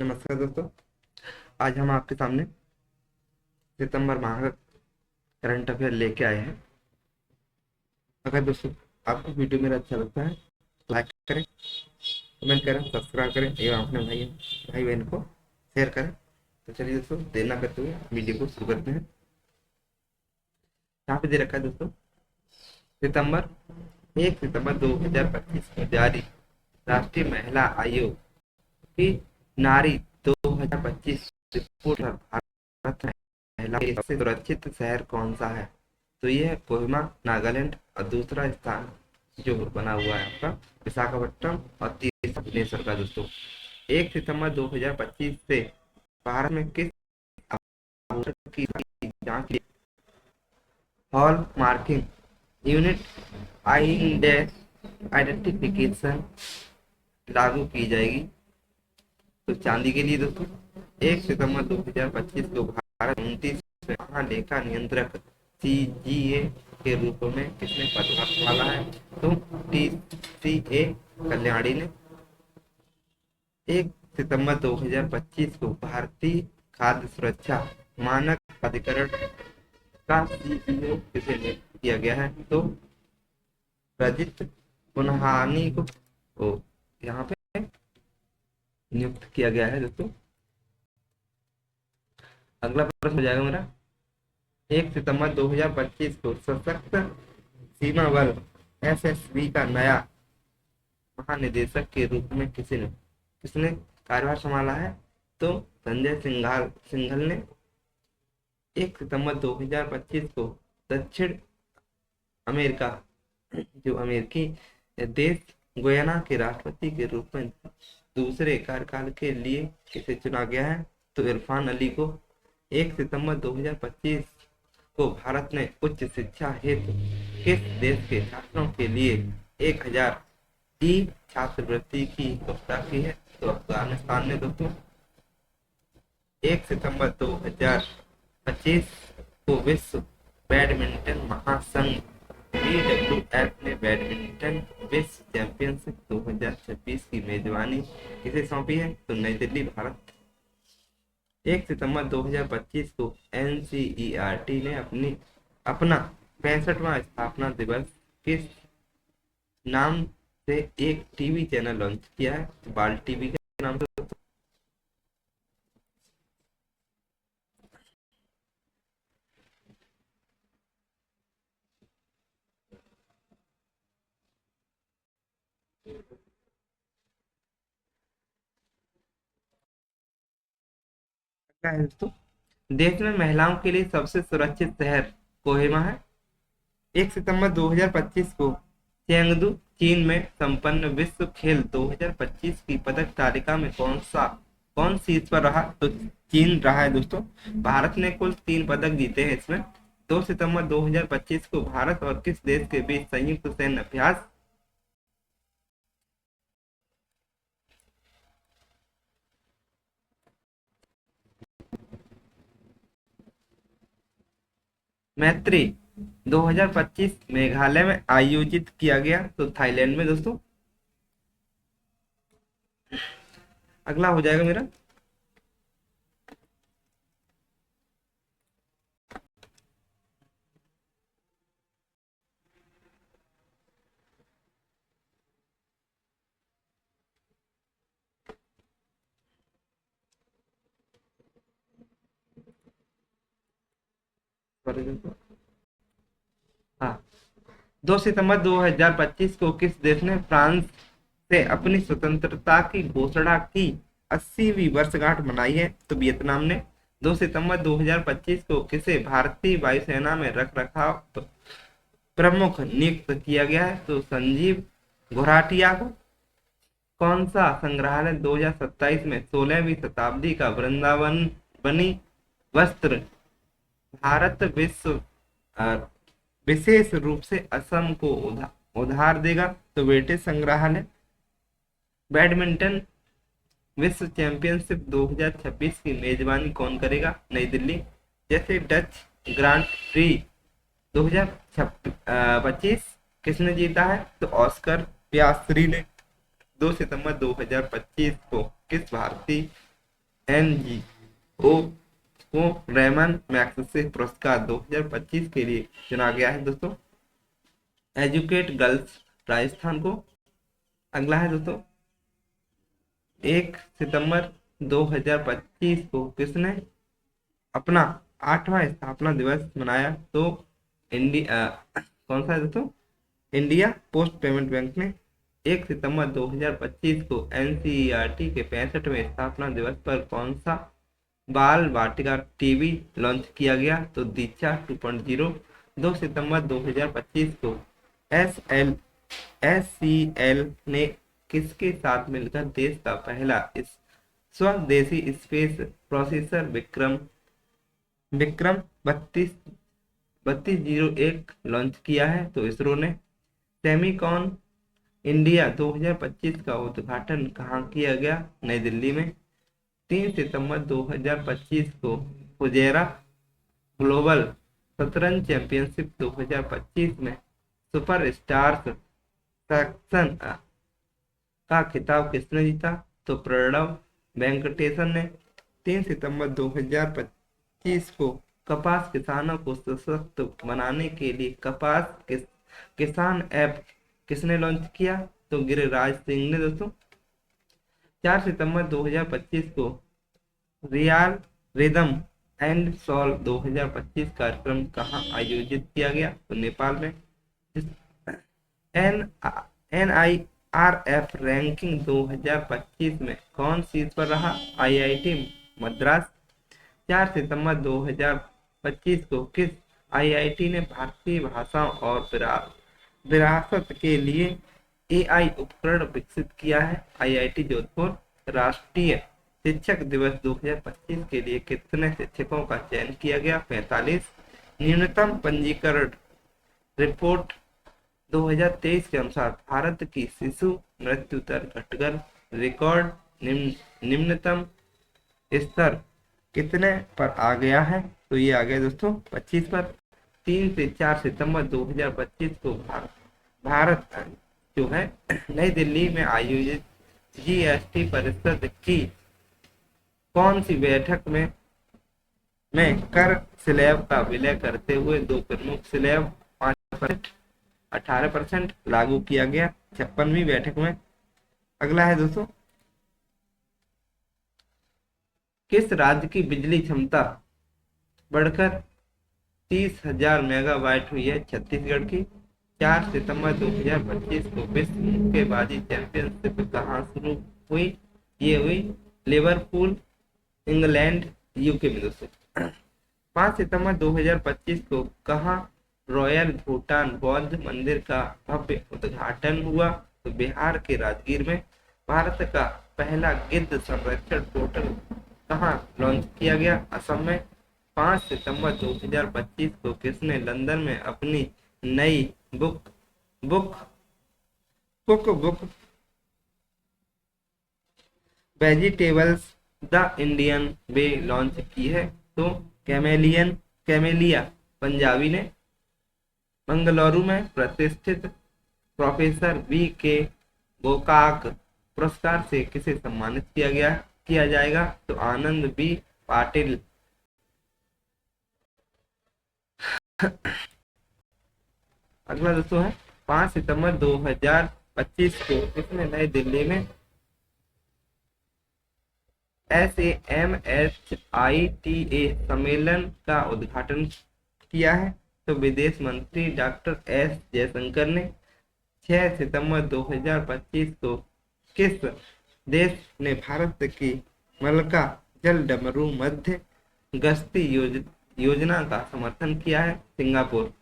नमस्कार दोस्तों। आज हम आपके सामने सितंबर माह का करंट अफेयर लेके आए हैं। अगर दोस्तों आपको वीडियो मेरा अच्छा लगता है तो लाइक करें, कमेंट करें, सब्सक्राइब करें एवं अपने भाई बहन को शेयर करें। तो चलिए दोस्तों, देर ना करते हुए वीडियो को शुरू करते हैं। यहाँ पे दे रखा है दोस्तों, सितंबर 1 सितंबर 2025 को जारी राष्ट्रीय महिला आयोग की नारी 2025 रिपोर्ट पर भारत में महिला के सबसे सुरक्षित शहर कौन सा है। तो ये है कोहिमा, नागालैंड। और दूसरा स्थान जो बना हुआ है आपका विशाखापट्टनम, और तीसरा भुवनेश्वर का। दोस्तों 1 सितंबर 2025 से भारत में किस आभूषण की जांच हॉल मार्किंग यूनिट आइडेंटिफिकेशन लागू की जाएगी। तो चांदी के लिए दोस्तों 1 सितंबर 2025 को भारत 29 महालेखा नियंत्रक CGA के रूप में किसने पदभार संभाला है। तो TCA कल्याणी ने। 1 सितंबर 2025 को भारतीय खाद्य सुरक्षा मानक प्राधिकरण का CEO किसे नियुक्त किया गया है। तो रजित पुन्हानी को यहाँ पे नियुक्त किया गया है। दोस्तों अगला प्रश्न हो जाएगा मेरा, 1 सितंबर 2025 को सशक्त सीमा बल SSB का नया महानिदेशक के रूप में किसने कार्यभार संभाला है। तो संजय सिंघल ने। 1 सितंबर 2025 को दक्षिण अमेरिका जो अमेरिकी देश गुयाना के राष्ट्रपति के रूप में दूसरे कार्यकाल के लिए किसे चुना गया है। तो इरफान अली को। 1 सितंबर 2025 को भारत ने उच्च शिक्षा हेतु किस देश के छात्रों के लिए 1000 की छात्रवृत्ति की घोषणा की है। तो अफगानिस्तान ने। दोस्तों 1 सितंबर 2025 को विश्व बैडमिंटन महासंघ BWF ने बैडमिंटन विश्व चैंपियनशिप 2026 की मेजबानी किसे सौंपी है। तो नई दिल्ली, भारत। 1 सितंबर 2025 को NCERT ने अपना 65वां स्थापना दिवस किस नाम से एक टीवी चैनल लॉन्च किया है। तो बाल टीवी के नाम से। क्या है दोस्तों, देश में महिलाओं के लिए सबसे सुरक्षित शहर कोहिमा है। 1 सितंबर 2025 को चेंगदू, चीन में संपन्न विश्व खेल 2025 की पदक तालिका में कौन शीर्ष पर रहा। तो चीन रहा है दोस्तों। भारत ने कुल 3 पदक जीते हैं इसमें। 2 सितंबर 2025 को भारत और किस देश के बीच संयुक्त सैन्य अभ्यास मैत्री 2025 मेघालय में आयोजित किया गया। तो थाईलैंड में। दोस्तों अगला हो जाएगा मेरा, हाँ, 2 सितंबर 2025 को किस देश ने फ्रांस से अपनी स्वतंत्रता की घोषणा की 80वीं वर्षगांठ मनाई है। तो वियतनाम ने। 2 सितंबर 2025 को किसे भारतीय वायुसेना में रख रखाव प्रमुख नियुक्त किया गया है। तो संजीव घोराटिया को। कौन सा संग्रहालय 2027 में 16वीं शताब्दी का वृंदावन बनी वस्त्र भारत विश्व विशेष रूप से असम को उधार देगा। तो ब्रिटिश संग्रहालय। बैडमिंटन विश्व चैंपियनशिप 2026 की मेजबानी कौन करेगा। नई दिल्ली। जैसे डच ग्रांड प्री 2025 किसने जीता है। तो ऑस्कर पियास्त्री ने। 2 सितंबर 2025 को किस भारतीय NGO को रेमन मैग्सेसे पुरस्कार 2025 के लिए चुना गया है दोस्तों। एजुकेट गर्ल्स राजस्थान को। अगला है दोस्तों, 1 सितंबर 2025 को किसने अपना 8वां स्थापना दिवस मनाया? तो इंडिया कौन सा है दोस्तों? इंडिया पोस्ट पेमेंट बैंक ने 1 सितंबर 2025 को NCERT के 65वें स्थापना दिवस पर कौन सा बाल वाटिका टीवी लॉन्च किया गया? तो दीक्षा 2.0। 2 सितंबर 2025 को SCL ने किसके साथ मिलकर देश का पहला स्वदेशी स्पेस प्रोसेसर विक्रम 3201 लॉन्च किया है? तो इसरो ने। सेमीकॉन इंडिया 2025 का उद्घाटन कहाँ किया गया? नई दिल्ली में। 3 सितंबर 2025 को फुजेरा ग्लोबल शतरंज चैंपियनशिप 2025 में सुपर स्टार्स सेक्शन का खिताब किसने जीता? तो प्रणव वेंकटेशन ने। 3 सितंबर 2025 को कपास किसानों को सशक्त बनाने के लिए कपास किसान ऐप किसने लॉन्च किया? तो गिरिराज सिंह ने दोस्तों। 4 सितंबर 2025 को रियल रिदम एंड सोल 2025 कार्यक्रम कहाँ आयोजित किया गया? तो नेपाल में। NIRF रैंकिंग 2025 में कौन शीर्ष पर रहा? IIT मद्रास। 4 सितंबर 2025 को किस IIT ने भारतीय भाषाओं और विरासत के लिए AI उपकरण विकसित किया है? IIT जोधपुर। राष्ट्रीय शिक्षक दिवस 2025 के लिए कितने शिक्षकों का चयन किया गया? 45। न्यूनतम पंजीकरण रिपोर्ट 2023 के अनुसार भारत की शिशु मृत्यु दर घटकर रिकॉर्ड निम्नतम स्तर कितने पर आ गया है? तो ये आ गया दोस्तों 25 पर। 3 से 4 सितंबर 2025 को भारत जो है नई दिल्ली में आयोजित GST परिषद की कौन सी बैठक में कर स्लैब का विलय करते हुए दो प्रमुख स्लैब 5% 18% लागू किया गया? 56वीं बैठक में। अगला है दोस्तों, किस राज्य की बिजली क्षमता बढ़कर 30,000 मेगावाट हुई है? छत्तीसगढ़ की। 4 सितंबर 2025 को विश्व मुक्केबाजी चैंपियनशिप कहाँ शुरू हुई? ये हुई लिवरपूल इंग्लैंड UK में दोस्तों। 5 सितंबर 2025 को कहाँ रॉयल भूटान बौद्ध मंदिर का भव्य उद्घाटन हुआ? तो बिहार के राजगीर में। भारत का पहला गिद्ध संरक्षण पोर्टल कहाँ लॉन्च किया गया? असम में। 5 सितंबर 2025 को किसने लंदन में अपनी नई book vegetables the Indian way launch की है? तो कैमेलिया पंजाबी ने। मंगलुरु में प्रतिष्ठित प्रोफेसर VK गोकाक पुरस्कार से किसे सम्मानित किया जाएगा? तो आनंद B पाटिल। अगला दोस्तों है 5 सितंबर 2025 को किसने नई दिल्ली में SAMHITA सम्मेलन का उद्घाटन किया है? तो विदेश मंत्री डॉक्टर S जयशंकर ने। 6 सितंबर 2025 को किस देश ने भारत की मलका जल डमरू मध्य गश्ती योजना का समर्थन किया है? सिंगापुर।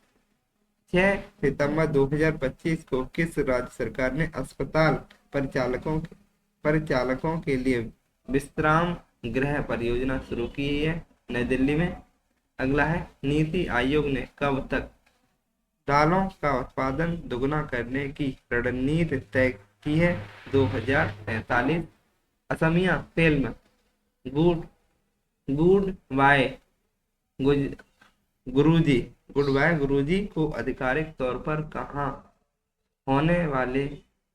6 सितंबर 2025 को किस राज्य सरकार ने अस्पताल परिचालकों के लिए विश्राम गृह परियोजना शुरू की है? नई दिल्ली में। अगला है नीति आयोग ने कब तक दालों का उत्पादन दुगना करने की रणनीति तय की है? 2045। असमिया फिल्म गुड बाय गुरुजी को आधिकारिक तौर पर कहाँ होने वाले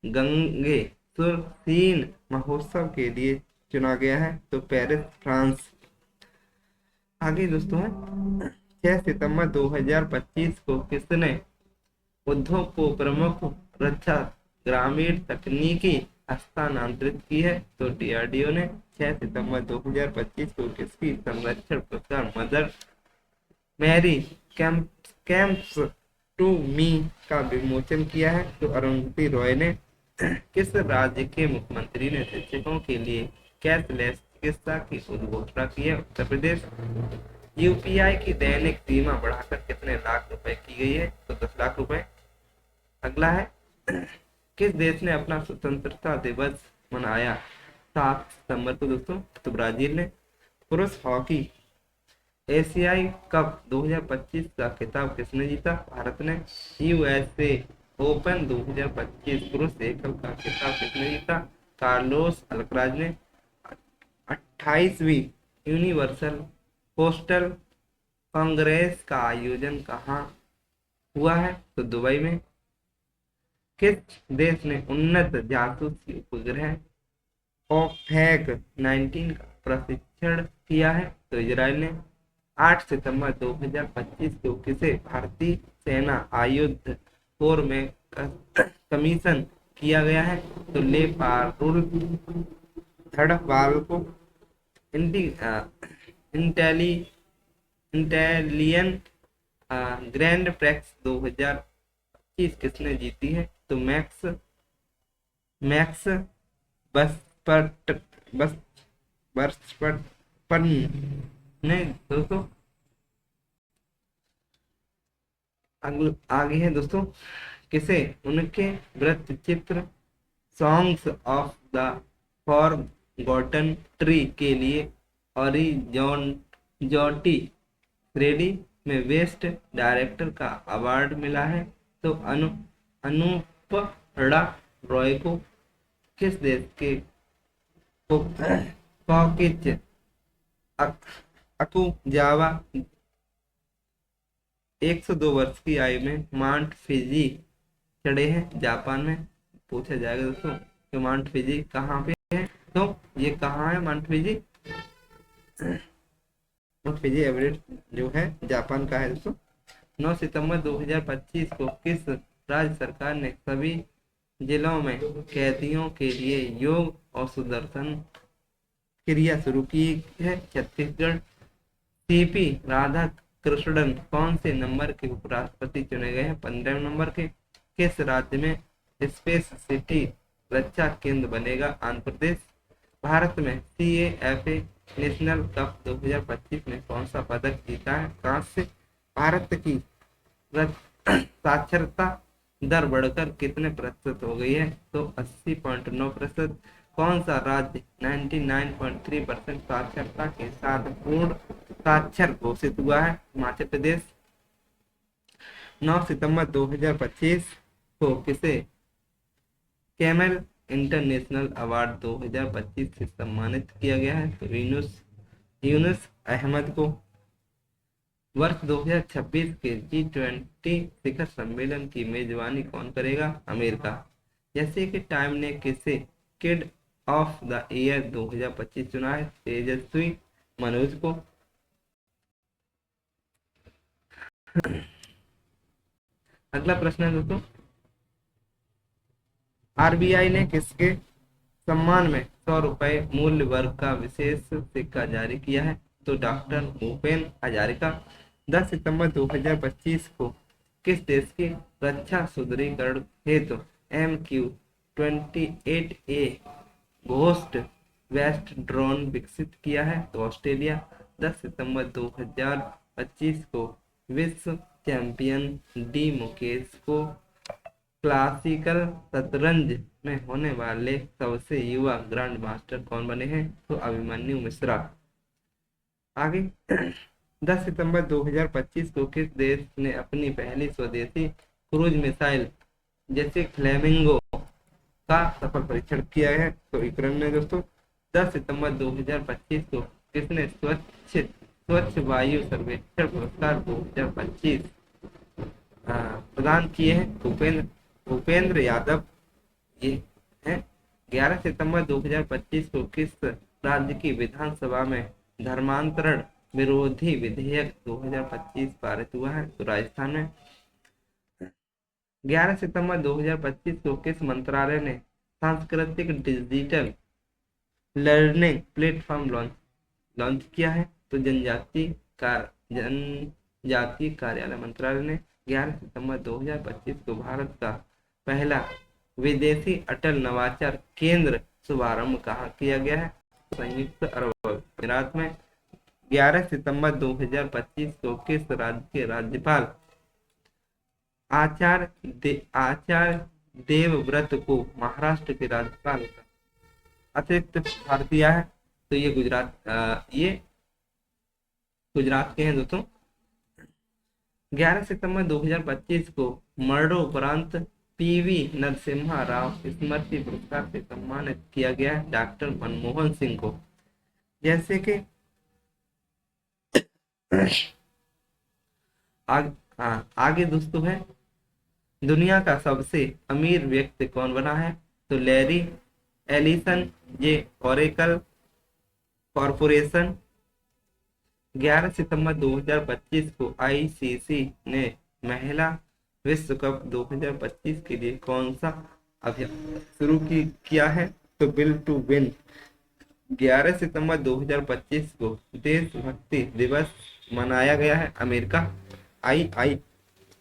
गंगे सुरसीन महोत्सव के लिए चुना गया है? तो पेरिस, फ्रांस। आगे दोस्तों है 6 सितंबर 2025 को किसने उद्योग को प्रमुख रक्षा ग्रामीण तकनीकी हस्तांतरित की है? तो डीआरडीओ ने 6 सितंबर 2025 को किसकी संरक्षण पुरस्कार mother Mary comes to me का विमोचन किया है? तो अरुंधति रॉय ने। किस राज्य के मुख्यमंत्री ने शिक्षकों के लिए कैशलेस चिकित्सा की घोषणा की है? उत्तर प्रदेश। यूपीआई की दैनिक सीमा बढ़ाकर कितने लाख रुपए की गई है? तो 10 लाख रुपए। अगला है किस देश ने अपना स्वतंत्रता दिवस मनाया 7 सितंबर को दोस्तों? तो ब्राजील ने। पुरुष हॉकी एशियाई कप 2025 का खिताब किसने जीता? भारत ने। यूएसए ओपन 2025 पुरुष एकल का खिताब किसने जीता? कार्लोस अल्कराज ने। 28वीं यूनिवर्सल पोस्टल कांग्रेस का आयोजन कहाँ हुआ है? तो दुबई में। किस देश ने उन्नत जासूसी उपग्रह ओफेक 19 का प्रशिक्षण किया है? तो इजराइल ने। 8 सितंबर 2025 को किसे भारतीय सेना आयुध कोर में कमीशन किया गया है? तो ले पारुल धड़वाल को। इंटेली इंटेलियन ग्रैंड प्रिक्स 2025 किसने जीती है? तो मैक्स मैक्स बस बर्सपन ने दोस्तों। आगे है दोस्तों किसे उनके वृत्त चित्र songs of the forgotten tree के लिए ओरिजोंटी श्रेणी में बेस्ट डायरेक्टर का अवार्ड मिला है? तो अनुपड़ा रॉय को। किस देश के पॉकेट अकुजावा 102 वर्ष की आयु में माउंट फिजी चढ़े हैं? जापान में। पूछा जाएगा दोस्तों कि माउंट फिजी कहाँ पे है? तो ये कहाँ है mount Fiji? Mount Fiji Everest जो है जापान का है दोस्तों। 9 सितंबर 2025 को किस राज्य सरकार ने सभी जिलों में कैदियों के लिए योग और सुदर्शन क्रिया शुरू की है? छत्तीसगढ़। सीपी राधा कृष्णन कौन से नंबर के उपराष्ट्रपति चुने गए हैं? 15 नंबर के। किस राज्य में स्पेस सिटी रक्षा केंद्र बनेगा? आंध्र प्रदेश। भारत में CAFA नेशनल कप 2025 में कौन सा पदक जीता है? कांस्य। भारत की साक्षरता दर बढ़कर कितने प्रतिशत हो गई है? तो 80.9%। कौन सा राज्य 99.3% साक्षरता के साथ पूर्ण साक्षर घोषित हुआ है? हिमाचल प्रदेश। 9 सितंबर 2025 को किसे कैमल इंटरनेशनल अवार्ड 2025 से सम्मानित किया गया है? तो यूनुस अहमद को। वर्ष 2026 के G20 शिखर सम्मेलन की मेजबानी कौन करेगा? अमेरिका। जैसे कि टाइम ने किसे किड ऑफ द ईयर 2025 चुना है? तेजस्वी मनोज को। अगला प्रश्न है दोस्तों आरबीआई ने किसके सम्मान में 100 रुपए मूल्य वर्ग का विशेष सिक्का जारी किया है? तो डॉक्टर भूपेन हजारिका। 10 सितंबर 2025 को किस देश की रक्षा सुदृढ़ीकरण हेतु MQ-28A घोस्ट वेस्ट ड्रोन विकसित किया है? तो ऑस्ट्रेलिया। 10 सितंबर 2025 को विश्व चैंपियन डी मुकेश को क्लासिकल शतरंज में होने वाले सबसे युवा ग्रैंड मास्टर कौन बने हैं? तो अभिमन्यु मिश्रा। आगे 10 सितंबर 2025 को किस देश ने अपनी पहली स्वदेशी क्रूज मिसाइल जैसे फ्लेमिंगो का सफल परीक्षण किया है? तो यूक्रेन ने दोस्तों। 10 सितंबर 2025 को किसने स्वच्छ वायु सर्वेक्षण पुरस्कार 2025 प्रदान किए हैं? भूपेंद्र यादव ये है। 11 सितंबर 2025 को किस राज्य की विधानसभा में धर्मांतरण विरोधी विधेयक 2025 पारित हुआ है? तो राजस्थान में। 11 सितंबर 2025 को किस मंत्रालय ने सांस्कृतिक डिजिटल लर्निंग प्लेटफॉर्म लॉन्च किया है? तो जनजातीय कार्यालय मंत्रालय ने 11 सितंबर 2025 को भारत का पहला विदेशी अटल नवाचार केंद्र शुभारंभ कहाँ किया गया है? संयुक्त अरब अमीरात में। 11 सितंबर 2025 को किस राज्य के राज्यपाल आचार्य देवव्रत को महाराष्ट्र के राज्यपाल का अतिरिक्त भार दिया है? तो ये गुजरात के हैं दोस्तों। 11 सितंबर 2025 को मरणोपरांत पीवी नरसिम्हा राव स्मृति पुरस्कार से सम्मानित किया गया है डॉक्टर मनमोहन सिंह को। जैसे कि आगे दोस्तों है, दुनिया का सबसे अमीर व्यक्ति कौन बना है? तो लैरी एलिसन, ये ओरेकल कॉरपोरेशन। 11 सितंबर 2025 को आईसीसी ने महिला विश्व कप 2025 के लिए कौन सा अभियान शुरू किया है? तो बिल टू विन। 11 सितंबर 2025 को देशभक्ति दिवस मनाया गया है अमेरिका। IIM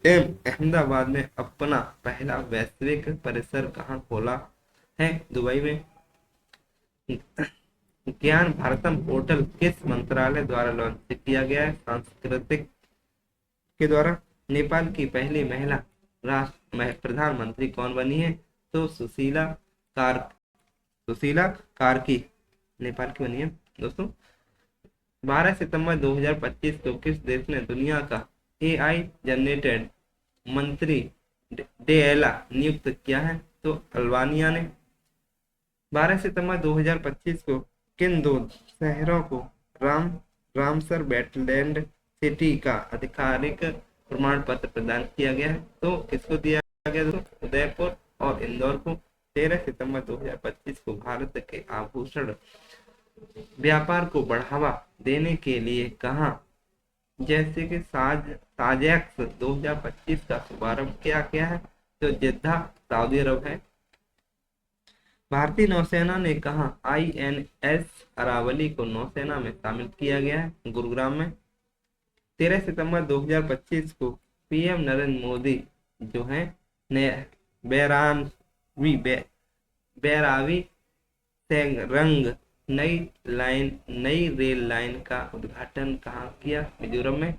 अहमदाबाद में अपना पहला वैश्विक परिसर कहाँ खोला है? दुबई में। ज्ञान भारतम पोर्टल किस मंत्रालय द्वारा लॉन्च किया गया है? सांस्कृतिक के द्वारा। नेपाल की पहली महिला प्रधानमंत्री कौन बनी है? तो सुशीला कार्की नेपाल की बनी है दोस्तों। 12 सितंबर 2025 को किस देश ने दुनिया का AI जनरेटेड मंत्री डेला नियुक्त किया है? तो अल्बानिया ने। 12 सितंबर 2025 को किन दो शहरों को रामसर वेटलैंड सिटी का आधिकारिक प्रमाण पत्र प्रदान किया गया है? तो किसको दिया गया? तो उदयपुर और इंदौर को। 13 सितंबर 2025 को भारत के आभूषण व्यापार को बढ़ावा देने के लिए कहाँ, जैसे कि साजेक्स 2025 का शुभारंभ किया गया है? तो जिद्दा सऊदी अरब है। भारतीय नौसेना ने कहा INS अरावली को नौसेना में शामिल किया गया है? गुरुग्राम में। 13 सितंबर 2025 को PM नरेंद्र मोदी जो है बैरावी सेंगरंग नई रेल लाइन का उद्घाटन कहाँ किया? मिजोरम में।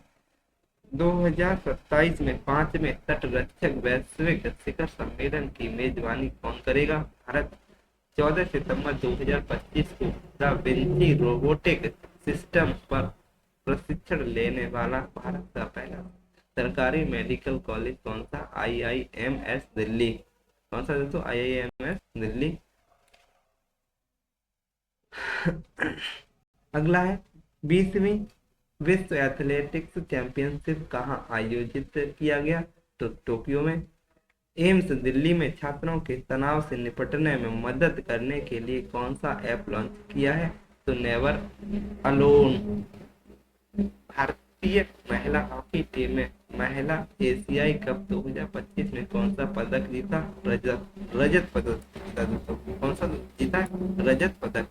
2027 में 5वें तटरक्षक वैश्विक शिखर सम्मेलन की मेजबानी कौन करेगा? भारत। 14 सितंबर 2025 को द विंची रोबोटिक सिस्टम पर प्रशिक्षण लेने वाला भारत का पहला सरकारी मेडिकल कॉलेज कौन सा? IIMS दिल्ली। कौन सा दोस्तों? IIMS दिल्ली। अगला है 20वीं विश्व एथलेटिक्स चैंपियनशिप कहाँ आयोजित किया गया? तो टोक्यो में। एम्स दिल्ली में छात्रों के तनाव से निपटने में मदद करने के लिए कौन सा ऐप लॉन्च किया है? तो नेवर अलोन। भारतीय महिला हॉकी टीम में महिला एशियाई कप 2025 में कौन सा पदक जीता? रजत पदक जीता दोस्तों। कौन सा जीता? रजत पदक।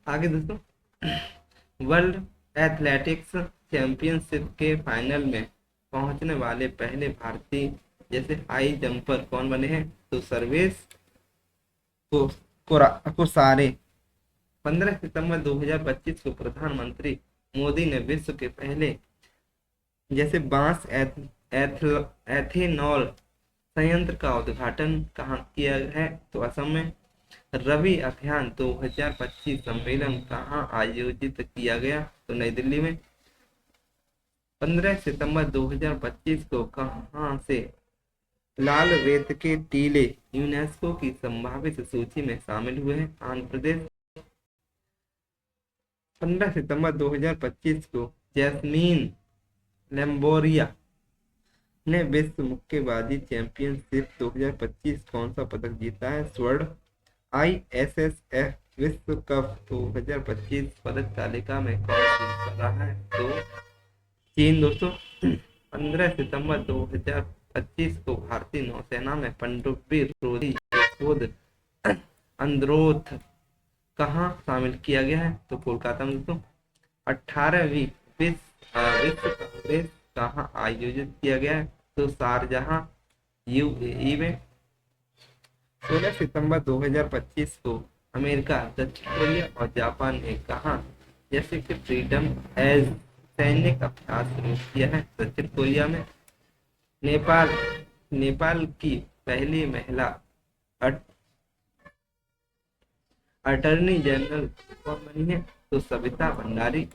आगे दोस्तों, वर्ल्ड एथलेटिक्स चैंपियनशिप के फाइनल में पहुंचने वाले पहले भारतीय जैसे हाई जंपर कौन बने हैं? तो सर्वेश कोसारे। 15 सितंबर 2025 को प्रधानमंत्री मोदी ने विश्व के पहले जैसे बांस एथेनॉल संयंत्र का उद्घाटन कहाँ किया है? तो असम में। रवि अभियान 2025 सम्मेलन कहाँ आयोजित किया गया? तो नई दिल्ली में। 15 सितंबर 2025 को कहाँ से लाल रेत के टीले यूनेस्को की संभावित सूची में शामिल हुए हैं? आंध्र प्रदेश। 15 सितंबर 2025 को जैस्मीन लैम्बोरिया ने विश्व मुक्केबाजी चैंपियनशिप 2025 कौन सा पदक जीता है? स्वर्ण। ISSF विश्व कप 2025 पदक तालिका में कौन शीर्ष पर रहा है? तो चीन दोस्तों। 15 सितंबर 2025 को भारतीय नौसेना में पनडुब्बी रोधी यशोध अंद्रोथ कहाँ शामिल किया गया है? तो कोलकाता में दोस्तों। 18वीं विश्व कांग्रेस कहाँ आयोजित किया गया है? तो शारजाह UAE में। 16 सितंबर 2025 को अमेरिका, दक्षिण कोरिया और जापान ने कहा जैसे कि फ्रीडम एज सैनिक अभ्यास शुरू किया है? दक्षिण कोरिया में। नेपाल नेपाल की पहली महिला अटर्नी जनरल कौन बनी है? तो सविता भंडारी।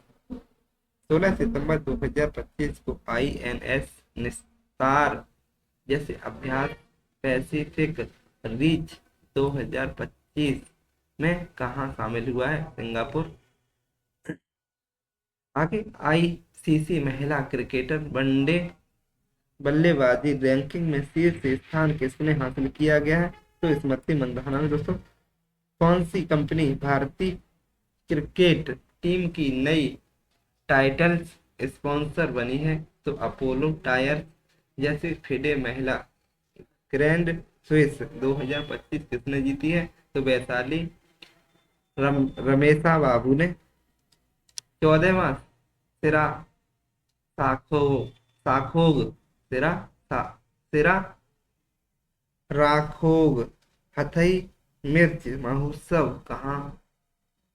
16 सितंबर 2025 को INS निस्तार जैसे अभ्यास पैसिफिक रीच 2025 में कहाँ शामिल हुआ है? सिंगापुर। आगे ICC महिला क्रिकेटर वनडे बल्लेबाजी रैंकिंग में शीर्ष स्थान किसने हासिल किया गया है? तो स्मृति मंधाना ने दोस्तों। कौन सी कंपनी भारतीय क्रिकेट टीम की नई टाइटल्स स्पॉन्सर बनी है? तो अपोलो टायर। जैसे फिडे महिला ग्रैंड स्विस 2025 किसने जीती है? तो वैशाली रमेशा बाबू ने। 14वां सिरा साखोग सिरा सिरा राखोग हथई मिर्च महोत्सव कहाँ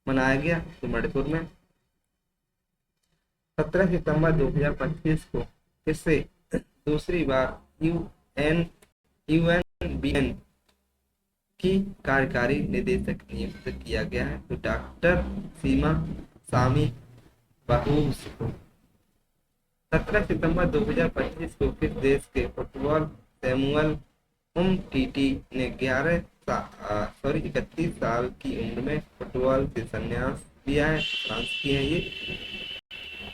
मनाया गया? तो मणिपुर में। 17 सितंबर 2025 को किसे दूसरी बार यूएनबीएन की कार्यकारी निदेशक नियुक्त किया गया है? तो डॉक्टर सीमा सामी बहूस को। 17 सितंबर 2025 को किस देश के फुटबॉल सैमुअल उमटीटी ने 31 साल की उम्र में फुटबॉल से संन्यास लिया है? फ्रांस की है ये।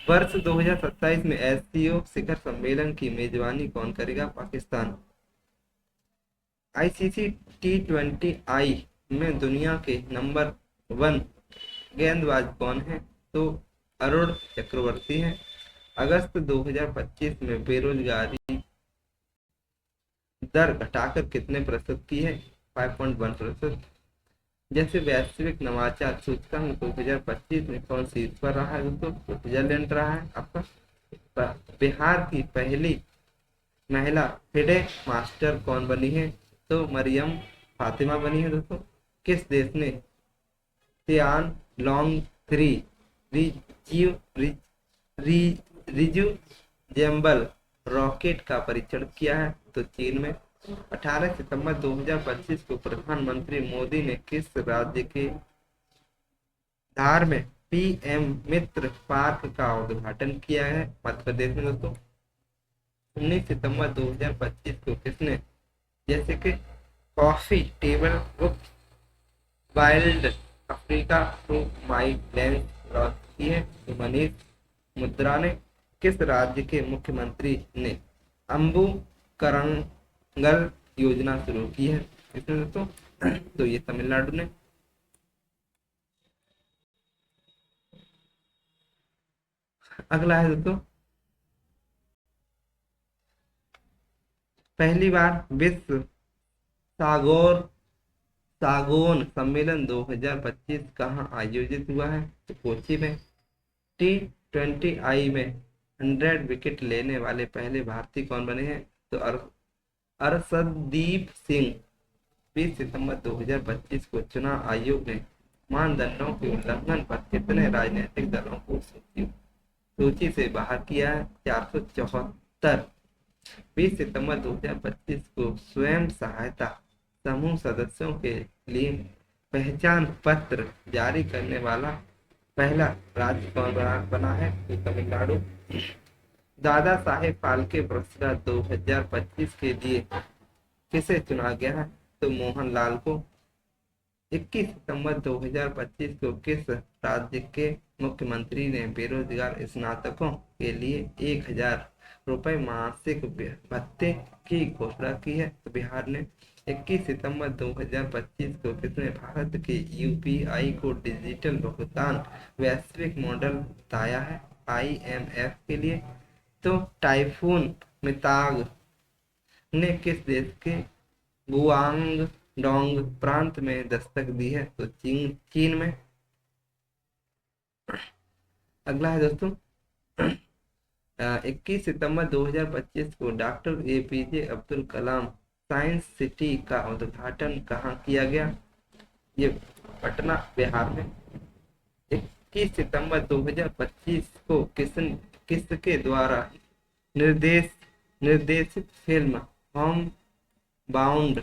वर्ष 2027 में SCO शिखर सम्मेलन की मेजबानी कौन करेगा? पाकिस्तान। ICC T20I में दुनिया के नंबर 1 गेंदबाज कौन है? तो अरुण चक्रवर्ती है। अगस्त 2025 में बेरोजगारी दर घटाकर कितने प्रतिशत की है? 5.1%। जैसे वैश्विक नवाचार सूचकांक 2025 में कौन शीर्ष पर रहा है दोस्तों? तो स्विट्जरलैंड रहा है आपका। बिहार की पहली महिला फिडे मास्टर कौन बनी है? तो मरियम फातिमा बनी है दोस्तों। किस देश ने सियान लॉन्ग 3 रिज्यूजेबल रॉकेट का परीक्षण किया है? तो चीन में। 18 सितंबर 2025 को प्रधानमंत्री मोदी ने किस राज्य के धार में PM मित्र पार्क का उद्घाटन किया है? मध्य प्रदेश में दोस्तों। 19 सितंबर 2025 को किसने जैसे कि coffee table book wild Africa to my land launch की है? तो मनीष मुद्रा ने। किस राज्य के मुख्यमंत्री ने अम्बु करंगल योजना शुरू की है? इसमें दोस्तों तो ये तमिलनाडु ने। अगला है दोस्तों, पहली बार विश्व सागौन सम्मेलन 2025 कहाँ आयोजित हुआ है? तो कोच्चि में। T20I में 100 विकेट लेने वाले पहले भारतीय कौन बने हैं? तो अर्शदीप सिंह। 20 सितंबर 2025 को चुनाव आयोग ने मानदंडों के उल्लंघन पर कितने राजनीतिक दलों को सूची से बाहर किया है? 474। 20 सितंबर 2025 को स्वयं सहायता समूह सदस्यों के लिए पहचान पत्र जारी करने वाला पहला राज्य कौन बना है? तो तमिलनाडु। दादा साहेब फाल्के पुरस्कार 2025 के लिए किसे चुना गया है? तो मोहनलाल को। 21 सितंबर 2025 को किस राज्य के मुख्यमंत्री ने बेरोजगार स्नातकों के लिए 1000 रुपए मासिक भत्ते की घोषणा की है? तो बिहार ने। 21 सितंबर 2025 को किसने भारत के यूपीआई को डिजिटल भुगतान वैश्विक मॉडल बताया है आईएमएफ के लिए? तो टाइफून मिताग ने किस देश के गुआंगडोंग प्रांत में दस्तक दी है? तो चीन चीन में। अगला है दोस्तों, 21 सितंबर 2025 को doctor APJ Abdul Kalam science city का उद्घाटन कहाँ किया गया? ये पटना बिहार में। 21 सितंबर 2025 को किसके द्वारा निर्देश निर्देशित फिल्म होम बाउंड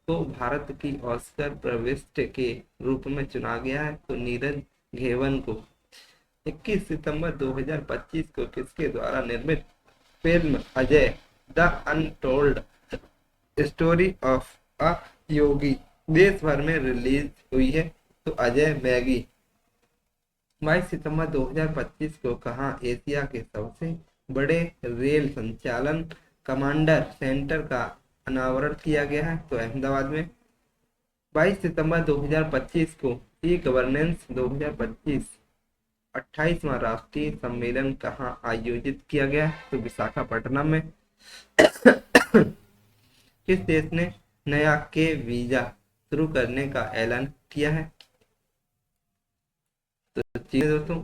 को भारत की ऑस्कर प्रविष्ट के रूप में चुना गया है? तो नीरज घेवन को। 21 सितंबर 2025 को किसके द्वारा निर्मित film Ajay the untold story of a yogi देश भर में रिलीज हुई है? तो अजय मैगी। 22 सितंबर 2025 को कहाँ एशिया के सबसे बड़े रेल संचालन कमांडर सेंटर का अनावरण किया गया है? तो अहमदाबाद में। 22 सितंबर 2025 को ई गवर्नेंस 2025 28वां राष्ट्रीय सम्मेलन कहाँ आयोजित किया गया है? तो विशाखापट्टनम में। किस देश ने नया के वीजा शुरू करने का ऐलान किया है? तो चीन दोस्तों।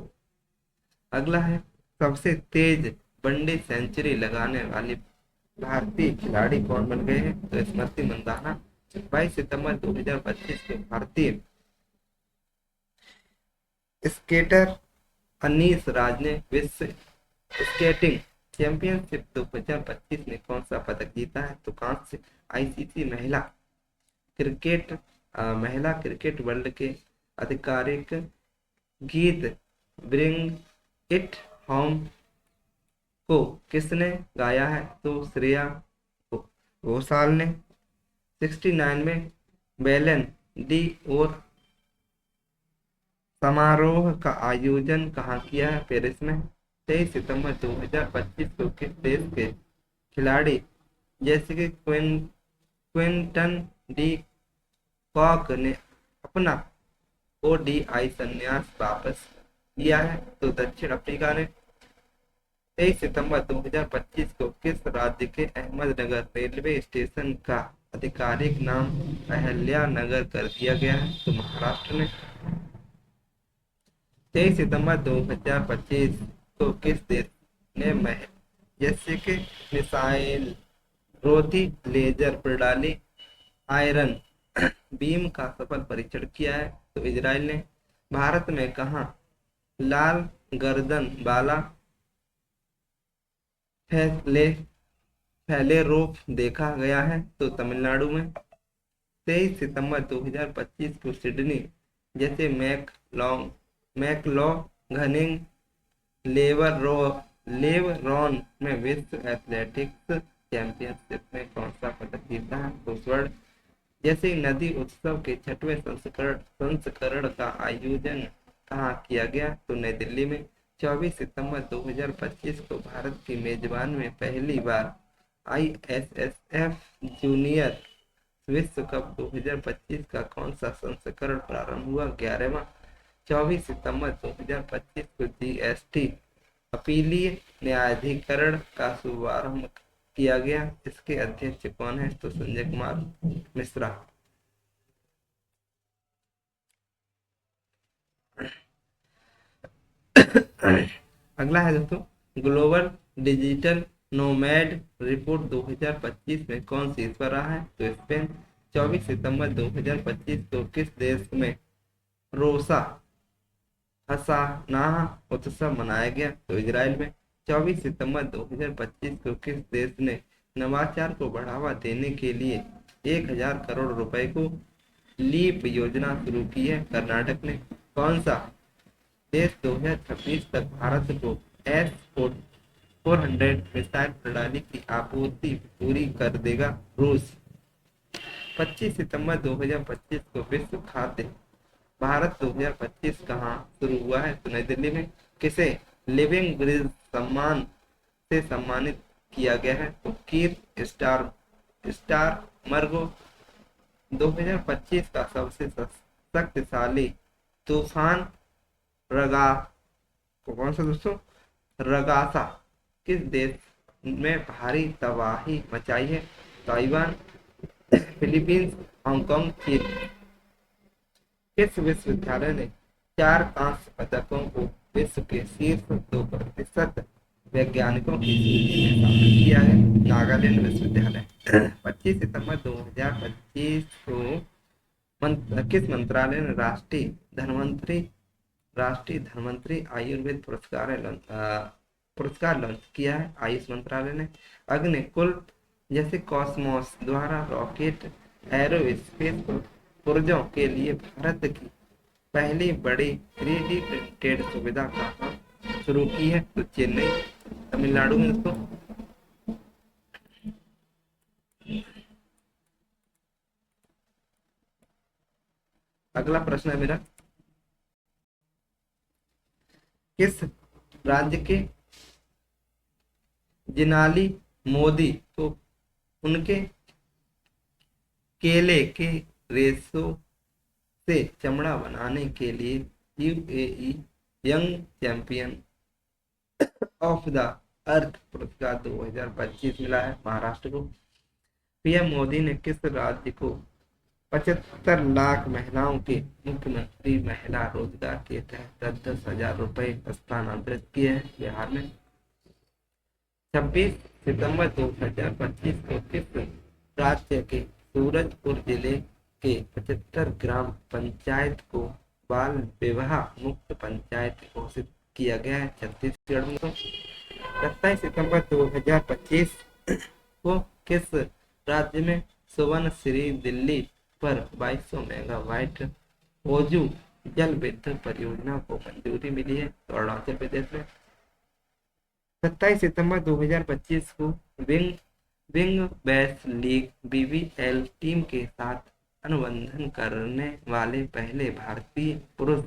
अगला है, सबसे तेज वनडे सेंचुरी लगाने वाली भारतीय खिलाड़ी कौन बन गए हैं? तो स्मृति मंदाना। 22 सितंबर 2025 को भारतीय स्केटर अनीस राज ने विश्व स्केटिंग चैंपियनशिप 2025 में कौन सा पदक जीता है? तो कांस्य। आईसीसी महिला क्रिकेट वर्ल्ड के आधिकारिक गीत ब्रिंग इट होम को किसने गाया है? तो श्रेया घोषाल ने। 69 में बेलन डी और समारोह का आयोजन कहाँ किया है? पेरिस में। 23 सितंबर 2025 को किस देश के खिलाड़ी जैसे कि क्विंटन डी कॉक ने अपना ओडीआई संन्यास वापस लिया है? तो दक्षिण अफ्रीका ने। 23 सितंबर 2025 को किस राज्य के अहमदनगर रेलवे स्टेशन का आधिकारिक नाम अहल्या नगर कर दिया गया है? तो महाराष्ट्र ने। 23 सितंबर 2025 को किस देश ने जैसे कि मिसाइल रोधी लेजर प्रणाली आयरन बीम का सफल परीक्षण किया है? तो इजराइल ने। भारत में कहाँ लाल गर्दन वाला फैले रोग देखा गया है? तो तमिलनाडु में। 23 सितंबर 2025 को सिडनी जैसे मैकलॉ घनिंग लेवरॉन में विश्व एथलेटिक्स चैंपियनशिप में कौन सा पदक जीता है? तो स्वर्ण। जैसे नदी उत्सव के 6वें संस्करण का आयोजन कहाँ किया गया? तो नई दिल्ली में। 24 सितंबर 2025 को भारत की मेजबान में पहली बार आईएसएसएफ जूनियर विश्व कप 2025 का कौन सा संस्करण प्रारंभ हुआ? 11वां। 24 सितंबर 2025 को जीएसटी अपीलीय न्यायाधिकरण का शुभारंभ किया गया। इसके अध्यक्ष कौन है? तो संजय कुमार मिश्रा। अगला है दोस्तों, ग्लोबल डिजिटल नोमैड रिपोर्ट 2025 में कौन सी इस पर रहा है? तो स्पेन। 24 सितंबर 2025 को किस देश में रोसा हसाना उत्सव मनाया गया? तो इजराइल में। 24 सितंबर 2025 को किस देश ने नवाचार को बढ़ावा देने के लिए 1000 करोड़ रुपए को लीप योजना शुरू की है? कर्नाटक ने। कौन सा देश 2026 तक भारत को S-400 मिसाइल प्रणाली की आपूर्ति पूरी कर देगा? रूस। 25 सितंबर 2025 को विश्व खाद्य भारत 2025 कहाँ शुरू हुआ है? तो नई दिल्ली में। किसे लिविंग ब्रिज सम्मान से सम्मानित किया गया है? तो कीर स्टार मर्गो 2025 का सबसे शक्तिशाली तूफान रगा कौन सा दोस्तों? रगासा किस देश में भारी तबाही मचाई है? ताइवान, फिलीपींस, हांगकांग, चीन। किस विश्वविद्यालय ने 4 कांस्य पदकों को विश्व के शीर्ष 2% वैज्ञानिकों की सूची में शामिल किया है? नागालैंड विश्वविद्यालय। 25 सितंबर 2025 को किस मंत्रालय ने राष्ट्रीय धन्वंतरी आयुर्वेद पुरस्कार लॉन्च किया है? आयुष मंत्रालय ने। अग्निकुल्प जैसे कॉस्मोस द्वारा रॉकेट एरोस्पेस पुर्जों के लिए भारत की पहली बड़ी 3D प्रिंटेड सुविधा कहाँ शुरू की है? तो चेन्नई, तमिलनाडु में दोस्तों। अगला प्रश्न है मेरा, किस राज्य के जिनाली मोदी तो उनके केले के रेशों से चमड़ा बनाने के लिए UAE young champion of the earth पुरस्कार 2025 मिला है? महाराष्ट्र को। पीएम मोदी ने किस राज्य को 75 लाख महिलाओं के मुख्यमंत्री महिला रोजगार के तहत 10,000 रुपए हस्तांतरित किए हैं? बिहार में। 26 सितंबर 2025 को किस राज्य के सूरजपुर जिले के 75 ग्राम पंचायत को बाल विवाह मुक्त पंचायत घोषित किया गया है? छत्तीसगढ़ में। 27 सितंबर 2025 को किस राज्य में सुवर्ण श्री दिल्ली पर 2200 मेगावाट ओजू जल विद्युत परियोजना को मंजूरी मिली है? तो अरुणाचल प्रदेश में। 27 सितंबर 2025 को विंग बैस लीग बीबीएल टीम के साथ अनुबंधन करने वाले पहले भारतीय पुरुष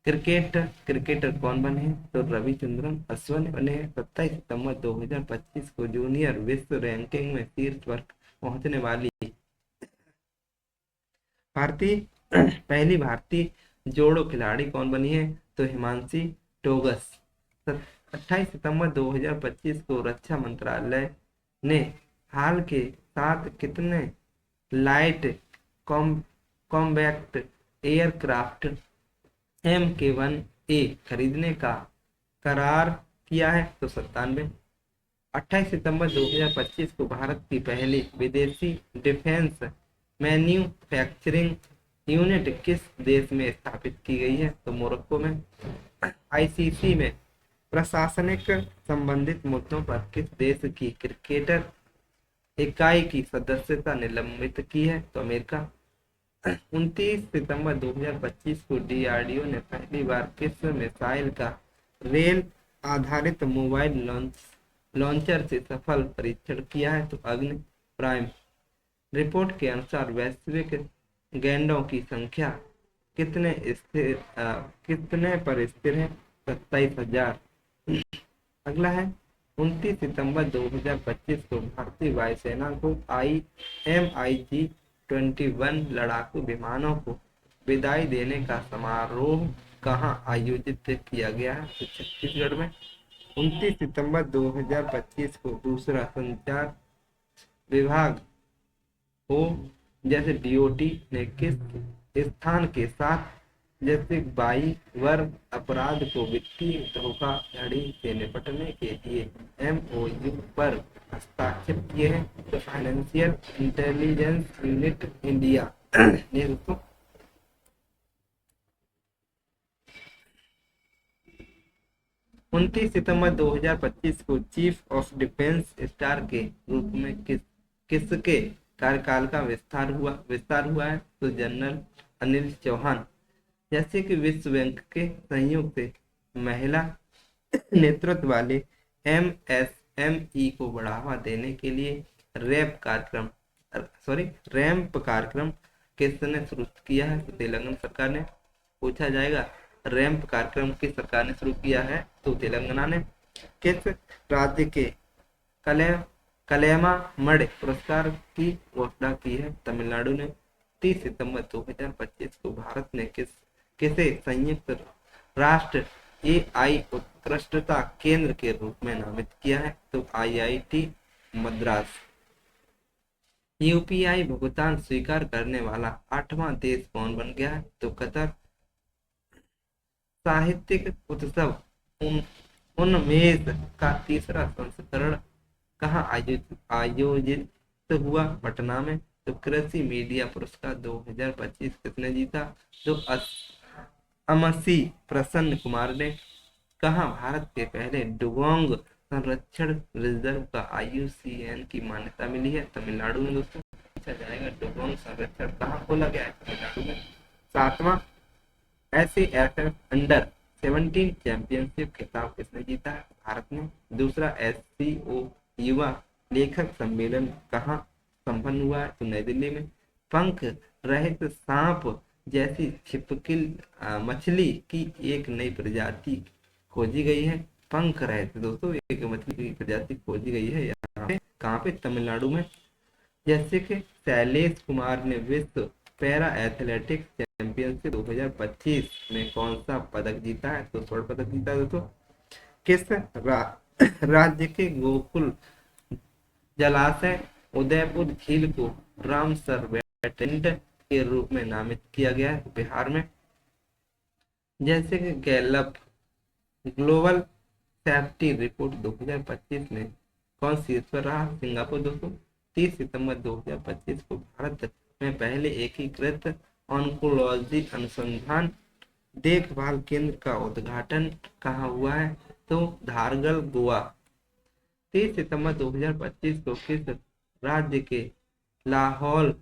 क्रिकेटर कौन बने हैं? तो रविचंद्रन अश्विन बने हैं। 27 सितंबर 2025 को जूनियर विश्व रैंकिंग में शीर्ष पर पहुंचने वाली पहली भारतीय जोड़ो खिलाड़ी कौन बनी है? तो हिमांशी टोगस। 28 सितंबर 2025 को रक्षा मंत्रालय ने हाल के साथ कितने लाइट कॉम्बैक्ट एयरक्राफ्ट MK1A खरीदने का करार किया है? तो 97। 28 सितंबर 2025 को भारत की पहली विदेशी डिफेंस मैन्युफैक्चरिंग यूनिट किस देश में स्थापित की गई है? तो मोरक्को में। ICC में प्रशासनिक संबंधित मुद्दों पर किस देश की क्रिकेटर इकाई की सदस्यता निलंबित की है? तो अमेरिका। 29 सितंबर 2025 को DRDO ने पहली बार किस मिसाइल का रेल आधारित मोबाइल लॉन्चर से सफल परीक्षण किया है? तो अग्नि प्राइम। रिपोर्ट के अनुसार वैश्विक गैंडों की संख्या कितने पर स्थिर है? 27,000। अगला है 29 सितंबर 2025 को भारतीय वायुसेना को MiG-21 लड़ाकू विमानों को विदाई देने का समारोह कहां आयोजित किया गया है? तो छत्तीसगढ़ में। 29 सितंबर 2025 को दूसरा संचार विभाग हो जैसे DOT ने किस स्थान के साथ जैसे वर्ग अपराध को वित्तीय धोखाधड़ी से निपटने के लिए MOU पर हस्ताक्षर किए हैं? तो फाइनेंशियल इंटेलिजेंस यूनिट इंडिया ने दोस्तों। 29 सितंबर 2025 को चीफ ऑफ डिफेंस स्टाफ के रूप में किसके कार्यकाल का विस्तार हुआ है? तो जनरल अनिल चौहान। जैसे कि विश्व बैंक के सहयोग से महिला नेतृत्व वाले MSME को बढ़ावा देने के लिए रैम्प कार्यक्रम किसने शुरू किया है? तो तेलंगाना सरकार ने। पूछा जाएगा रैम्प कार्यक्रम किस सरकार ने शुरू किया है? तो तेलंगाना ने। किस राज्य के कले कलेमा मड पुरस्कार की घोषणा की है तमिलनाडु ने। 30 सितंबर 2025 को भारत ने किसे संयुक्त राष्ट्र एआई उत्कृष्टता केंद्र के रूप में नामित किया है? तो आईआईटी मद्रास। यूपीआई भुगतान स्वीकार करने वाला 8वां देश कौन बन गया है? तो कतर। साहित्यिक उत्सव उन्मेष का तीसरा संस्करण कहाँ आयोजित हुआ? पटना में। तो कृषि मीडिया पुरस्कार 2025 किसने जीता? तो अमसी प्रसन्न कुमार ने। कहाँ भारत के पहले डुगोंग संरक्षण रिजर्व का आईयूसीएन की मान्यता मिली है? तमिलनाडु में दोस्तों। पूछा जाएगा डुगोंग संरक्षण कहाँ खोला गया है? तमिलनाडु में। 7वां SAFF अंडर 17 चैंपियनशिप खिताब किसने जीता है? भारत ने। दूसरा SCO युवा लेखक सम्मेलन कहाँ संपन्न हुआ है? तो नई दिल्ली में। पंख रहित सांप जैसी छिपकली मछली की एक नई प्रजाति खोजी गई है। पंख रहित दोस्तों एक मछली की प्रजाति खोजी गई है यहाँ पे। कहाँ पे? तमिलनाडु में। जैसे कि शैलेश कुमार ने विश्व पैरा एथलेटिक्स चैंपियनशिप 2025 में कौन सा पदक जीता है? तो स्वर्ण पदक जीता है दोस्तों। किस राज्य के गोकुल जलाशय उदयपुर झील को रामसर वेटलैंड के रूप में नामित किया गया है? बिहार में। जैसे कि गैलप ग्लोबल सेफ्टी रिपोर्ट 2025 में कौन शीर्ष पर रहा? सिंगापुर दोस्तों। 30 सितंबर 2025 को भारत में पहले एकीकृत ऑन्कोलॉजी अनुसंधान देखभाल केंद्र का उद्घाटन कहाँ हुआ है? तो धारगल गोवा। 30 सितंबर 2025 को किस राज्य के लाहौल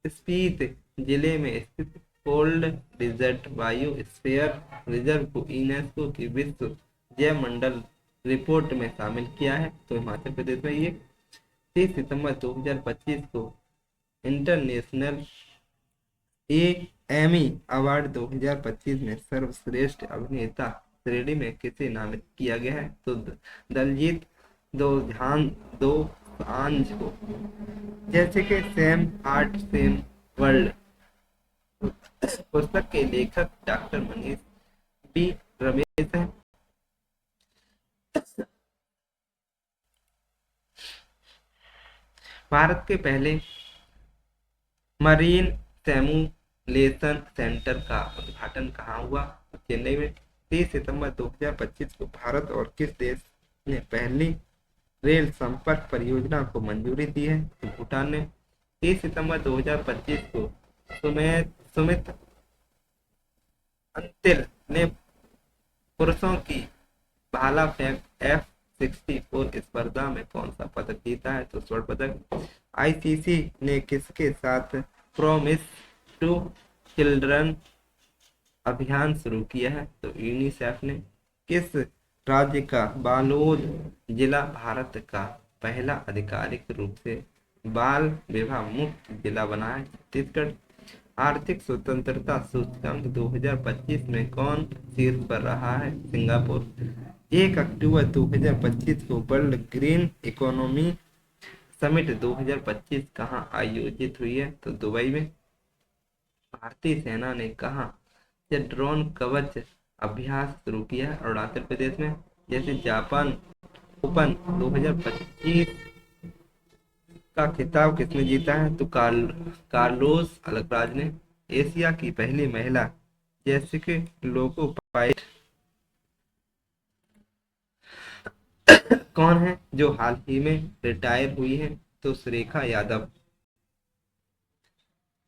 स्पीति जिले में स्थित कोल्ड डिजर्ट बायोस्फीयर रिजर्व को यूनेस्को की विश्व जैव मंडल रिपोर्ट में शामिल किया है? तो हिमाचल प्रदेश में। ये 30 सितंबर 2025 को इंटरनेशनल एमी अवार्ड 2025 में सर्वश्रेष्ठ अभिनेता श्रेणी में किसे नामित किया गया है? तो दलजीत दोसांझ को। जैसे कि सेम हार्ट सेम वर्ल्ड पुस्तक के लेखक डॉक्टर मनीष बी रमेश हैं। भारत के पहले मरीन सिमुलेशन सेंटर का उद्घाटन कहाँ हुआ? चेन्नई में। 30 सितंबर 2025 को भारत और किस देश ने पहली रेल संपर्क परियोजना को मंजूरी दी है? तो भूटान ने। 30 सितंबर 2025 को सुमित अंतिल ने पुरुषों की भाला फेंक F64 स्पर्धा में कौन सा पदक जीता है? तो स्वर्ण पदक। आईसीसी ने किसके साथ प्रॉमिस टू चिल्ड्रन अभियान शुरू किया है? तो यूनिसेफ ने। किस राज्य का बालोद जिला भारत का पहला आधिकारिक रूप से बाल विवाह मुक्त जिला बना है? छत्तीसगढ़। आर्थिक स्वतंत्रता सूचकांक 2025 में कौन शीर्ष पर रहा है? सिंगापुर। 1 अक्टूबर 2025 को वर्ल्ड ग्रीन इकोनॉमी समिट 2025 कहाँ आयोजित हुई है? तो दुबई में। भारतीय सेना ने कहाँ से ड्रोन कवच अभ्यास शुरू किया है? अरुणाचल प्रदेश में। जैसे जापान ओपन 2025 का खिताब किसने जीता है? तो कार्लोस अल्कराज ने। एशिया की पहली महिला जैसे कि लोको पाइलट कौन है जो हाल ही में रिटायर हुई है? तो सुरेखा यादव।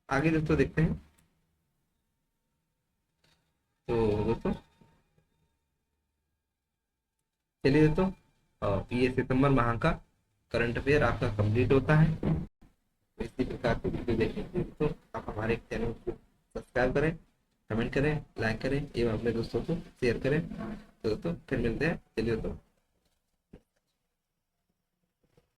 आगे दोस्तों देखते हैं। तो दोस्तों चलिए दोस्तों, ये सितंबर माह का करंट अफेयर आपका कंप्लीट होता है। तो इसी प्रकार की वीडियो देखने के लिए दोस्तों आप हमारे चैनल को सब्सक्राइब करें, कमेंट करें, लाइक करें एवं अपने दोस्तों को शेयर करें। तो दोस्तों फिर मिलते हैं। चलिए दोस्तों।